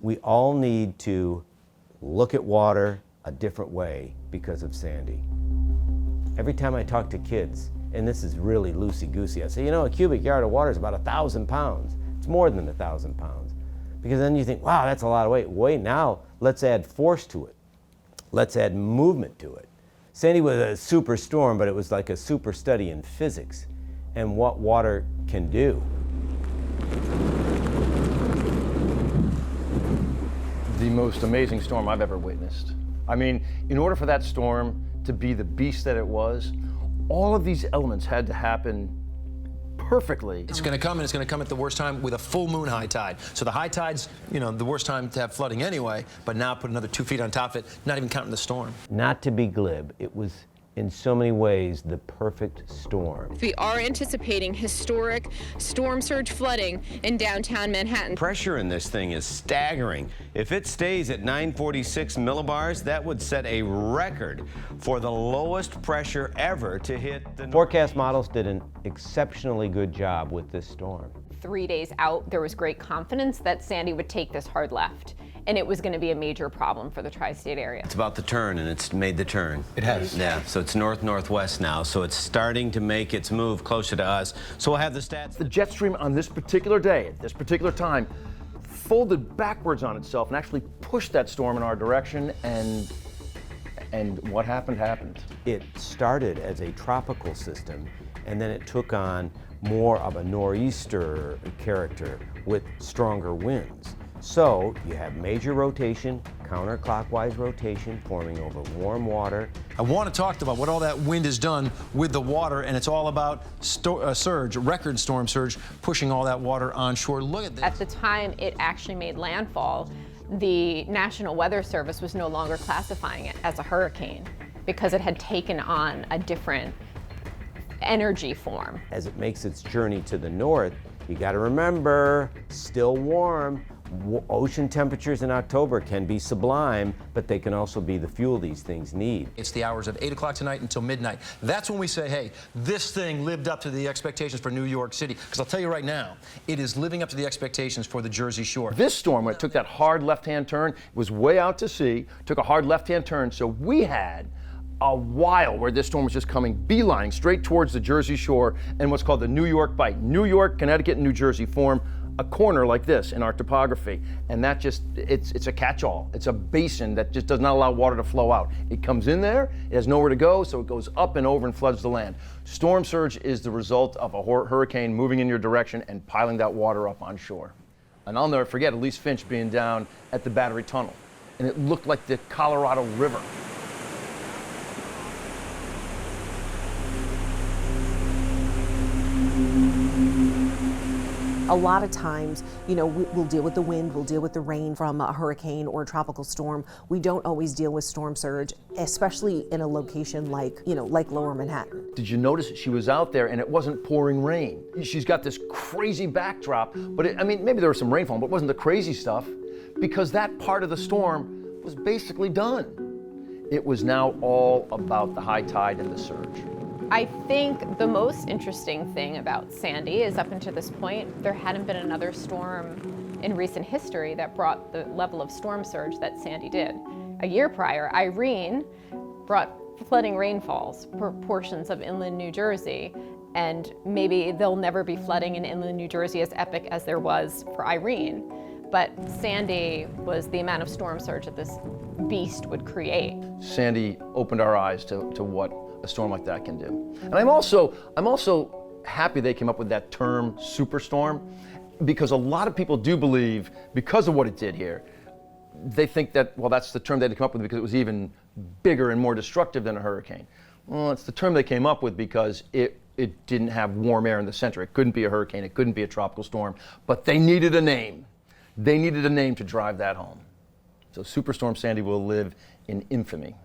We all need to look at water a different way because of Sandy. Every time I talk to kids, and this is really loosey-goosey, I say, you know, a cubic yard of water is about 1,000 pounds. It's more than 1,000 pounds. Because then you think, wow, that's a lot of weight. Wait, now let's add force to it. Let's add movement to it. Sandy was a super storm, but it was like a super study in physics and what water can do. The most amazing storm I've ever witnessed. I mean, in order for that storm to be the beast that it was, all of these elements had to happen perfectly. It's going to come, and it's going to come at the worst time with a full moon high tide. So the high tide's, you know, the worst time to have flooding anyway, but now put another 2 feet on top of it, not even counting the storm. Not to be glib, it was in so many ways the perfect storm. We are anticipating historic storm surge flooding in downtown Manhattan. Pressure in this thing is staggering. If it stays at 946 millibars, that would set a record for the lowest pressure ever to hit the... Forecast models did an exceptionally good job with this storm. 3 days out, there was great confidence that Sandy would take this hard left, and it was going to be a major problem for the tri-state area. It's about the turn, and it's made the turn. It has. Yeah, so it's north-northwest now, so it's starting to make its move closer to us. So we'll have the stats. The jet stream on this particular day, at this particular time, folded backwards on itself and actually pushed that storm in our direction, and what happened. It started as a tropical system, and then it took on more of a nor'easter character with stronger winds. So you have major rotation, counterclockwise rotation forming over warm water. I want to talk about what all that wind has done with the water, and it's all about surge, record storm surge, pushing all that water onshore. Look at this. At the time it actually made landfall, the National Weather Service was no longer classifying it as a hurricane because it had taken on a different energy form. As it makes its journey to the north, you got to remember, still warm. Ocean temperatures in October can be sublime, but they can also be the fuel these things need. It's the hours of 8 o'clock tonight until midnight. That's when we say, hey, this thing lived up to the expectations for New York City. Because I'll tell you right now, it is living up to the expectations for the Jersey Shore. This storm, when it took that hard left-hand turn, was way out to sea, took a hard left-hand turn, so we had a while where this storm was just coming beelining straight towards the Jersey Shore and what's called the New York Bight. New York, Connecticut, and New Jersey form a corner like this in our topography, and that just, it's a catch-all. It's a basin that just does not allow water to flow out. It comes in there, it has nowhere to go, so it goes up and over and floods the land. Storm surge is the result of a hurricane moving in your direction and piling that water up on shore. And I'll never forget Elise Finch being down at the Battery Tunnel, and it looked like the Colorado River. A lot of times, you know, we'll deal with the wind, we'll deal with the rain from a hurricane or a tropical storm. We don't always deal with storm surge, especially in a location like, you know, like Lower Manhattan. Did you notice she was out there and it wasn't pouring rain? She's got this crazy backdrop, but I mean, maybe there was some rainfall, but it wasn't the crazy stuff because that part of the storm was basically done. It was now all about the high tide and the surge. I think the most interesting thing about Sandy is up until this point, there hadn't been another storm in recent history that brought the level of storm surge that Sandy did. A year prior, Irene brought flooding rainfalls for portions of inland New Jersey, and maybe there'll never be flooding in inland New Jersey as epic as there was for Irene. But Sandy was the amount of storm surge that this beast would create. Sandy opened our eyes to what a storm like that can do. And I'm also happy they came up with that term superstorm, because a lot of people do believe, because of what it did here, they think that, well, that's the term they had to come up with because it was even bigger and more destructive than a hurricane. Well, it's the term they came up with because it didn't have warm air in the center. It couldn't be a hurricane, it couldn't be a tropical storm, but they needed a name. They needed a name to drive that home. So Superstorm Sandy will live in infamy.